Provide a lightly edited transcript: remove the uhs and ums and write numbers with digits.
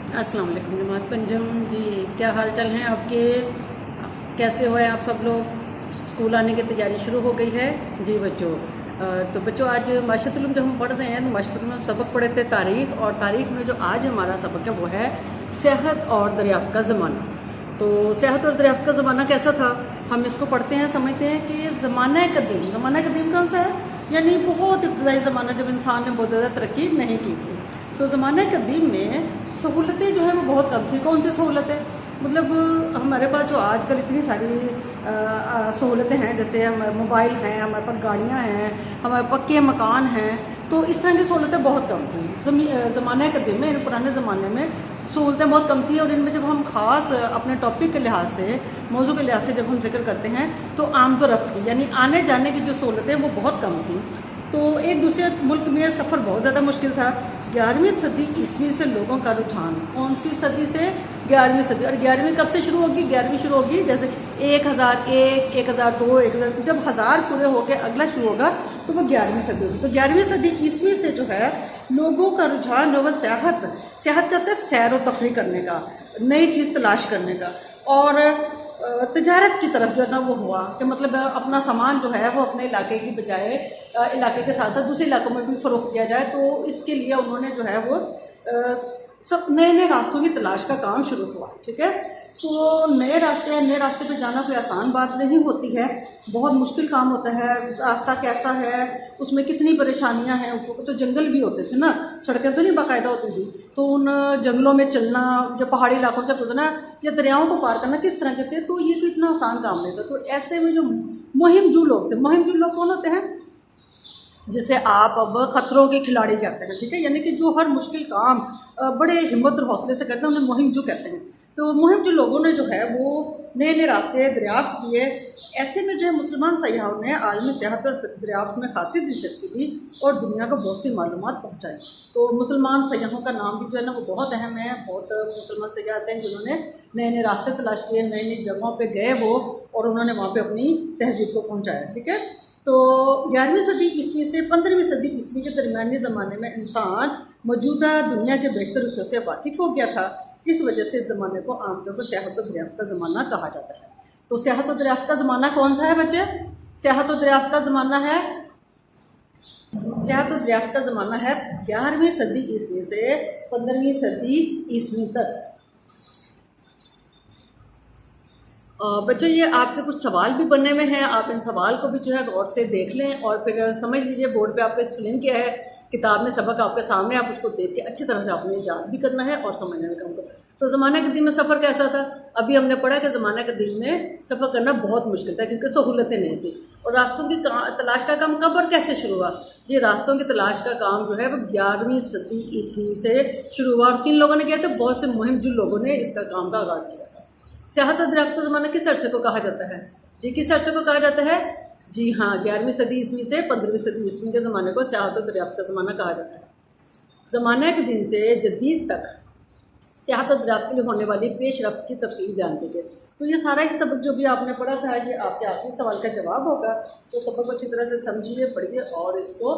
अस्सलाम वालेकुम जमात पंजम जी। क्या हाल चाल हैं आपके? कैसे हो आप सब लोग? स्कूल आने की तैयारी शुरू हो गई है जी बच्चों। तो बच्चों आज माशरुल जो हम पढ़ रहे हैं तो माशरुल में सबक पढ़े थे तारीख़, और तारीख़ में जो आज हमारा सबक है वो है सेहत और दरियाफ्त का ज़माना। तो सेहत और दरियाफ्त का ज़माना कैसा था, हम इसको पढ़ते हैं, समझते हैं कि ज़माना कदीम कौन सा है, यानी बहुत इब्तदाई ज़माना जब इंसान ने बहुत ज़्यादा तरक्की नहीं की थी। तो ज़माना कदीम में सहूलतें जो है वो बहुत कम थी। कौन सी सहूलतें? मतलब हमारे पास जो आजकल इतनी सारी सहूलतें हैं, जैसे हम मोबाइल हैं, हमारे पास गाड़ियाँ हैं, हमारे पक्के मकान हैं, तो इस तरह की सहूलतें बहुत कम थी। ज़माना कदीम में, पुराने ज़माने में सहूलतें बहुत कम थी। और इनमें जब हम ख़ास अपने टॉपिक के लिहाज से, मौजू के लिहाज से जब हम जिक्र करते हैं तो आमदोरफ्त की, यानी आने जाने की जो सहूलतें वो बहुत कम थी। तो एक दूसरे मुल्क में सफ़र बहुत ज़्यादा मुश्किल था। 11वीं सदी ईस्वी से लोगों का रुझान, कौन सी सदी से? 11वीं सदी। और 11वीं कब से शुरू होगी? 11वीं शुरू होगी जैसे 1001, 1002, 1000, जब 1000 पूरे होकर अगला शुरू होगा तो वो 11वीं सदी होगी। तो 11वीं सदी ईस्वी से जो है लोगों का रुझान वो सेहत कहते हैं सैर व तफरी करने का, नई चीज़ तलाश करने का, और तजारत की तरफ जो है ना वो हुआ कि मतलब अपना सामान जो है वो अपने इलाके की बजाय इलाके के साथ साथ दूसरे इलाकों में भी फ़रोख्त किया जाए। तो इसके लिए उन्होंने जो है वो सब नए नए रास्तों की तलाश का काम शुरू हुआ। ठीक है, तो नए रास्ते पे जाना कोई आसान बात नहीं होती है, बहुत मुश्किल काम होता है। रास्ता कैसा है, उसमें कितनी परेशानियां हैं। उस वक्त तो जंगल भी होते थे ना, सड़कें तो नहीं बाकायदा होती थी। तो उन जंगलों में चलना या पहाड़ी इलाकों से गुजरना या दरियाओं को पार करना किस तरह के थे, तो ये कोई इतना आसान काम नहीं था। तो ऐसे में जो मुहिमजू लोग थे, मुहिमजू लोग कौन होते हैं? जिसे आप अब खतरों के खिलाड़ी कहते हैं। ठीक है, यानी कि जो हर मुश्किल काम बड़े हिम्मत और हौसले से करते हैं, उन्हें मुहिमजू कहते हैं। तो मुहिमजू लोगों ने जो है वो नए नए रास्ते दरियाफ्त किए। ऐसे में जो है मुसलमान सयाहों ने आलमी सेहत और दरियाफ्त में खासी दिलचस्पी ली और दुनिया को बहुत सी मालूमात पहुँचाई। तो मुसलमान सयाहों का नाम भी जो है ना वो बहुत अहम है। बहुत मुसलमान सयाह हैं जिन्होंने नए नए रास्ते तलाश किए, नई नई जगहों पर गए वो, और उन्होंने वहाँ पर अपनी तहजीब को पहुँचाया। ठीक है, तो 11वीं सदी ईस्वी से 15वीं सदी ईस्वी के दरमियानी ज़माने में इंसान मौजूदा दुनिया के बेशतर हिस्सों से वाकिफ़ हो गया था। इस वजह से इस ज़माने को आमतौर पर सेहत और दरियाफ्त का ज़माना कहा जाता है। तो सेहत और दरियाफ्त का ज़माना कौन सा है बच्चे? सेहत और दरियाफ्त का ज़माना है, सेहत और दरियाफ्त का ज़माना है 11वीं सदी ईस्वी से 15वीं सदी ईस्वी तक। बच्चों ये आपसे कुछ सवाल भी बनने में हैं, आप इन सवाल को भी जो है गौर से देख लें और फिर समझ लीजिए। बोर्ड पे आपको एक्सप्लेन किया है, किताब में सबक आपके सामने, आप उसको देख के अच्छी तरह से आपने याद भी करना है और समझने का काम को। तो ज़माना कदीम में सफ़र कैसा था? अभी हमने पढ़ा कि ज़माना कदीम में सफ़र करना बहुत मुश्किल था क्योंकि सहूलतें नहीं थी। और रास्तों की तलाश का काम कब और कैसे शुरू हुआ? जी, रास्तों की तलाश का काम जो है वो 11वीं सदी ईस्वी से शुरू हुआ। और किन लोगों ने किया था? बहुत से मुहिमजू लोगों ने इसका काम का आगाज़ किया था। सेहत और दरियाफ्त का ज़माना किस अरसे को कहा जाता है? जी, किस अरसे को कहा जाता है? जी हाँ, 11वीं सदी ईस्वी से 15वीं सदी ईस्वी के ज़माने को सेहत और दरियाफ्त का ज़माना कहा जाता है। ज़माना के दिन से जदीद तक सेहत और दरियाफ्त के लिए होने वाली पेशरफ्त की तफसील बयान कीजिए। तो ये सारा ही सबक जो भी आपने पढ़ा था ये आपके आखिरी सवाल का जवाब होगा। तो सबक को अच्छी तरह से समझिए, पढ़िए और इसको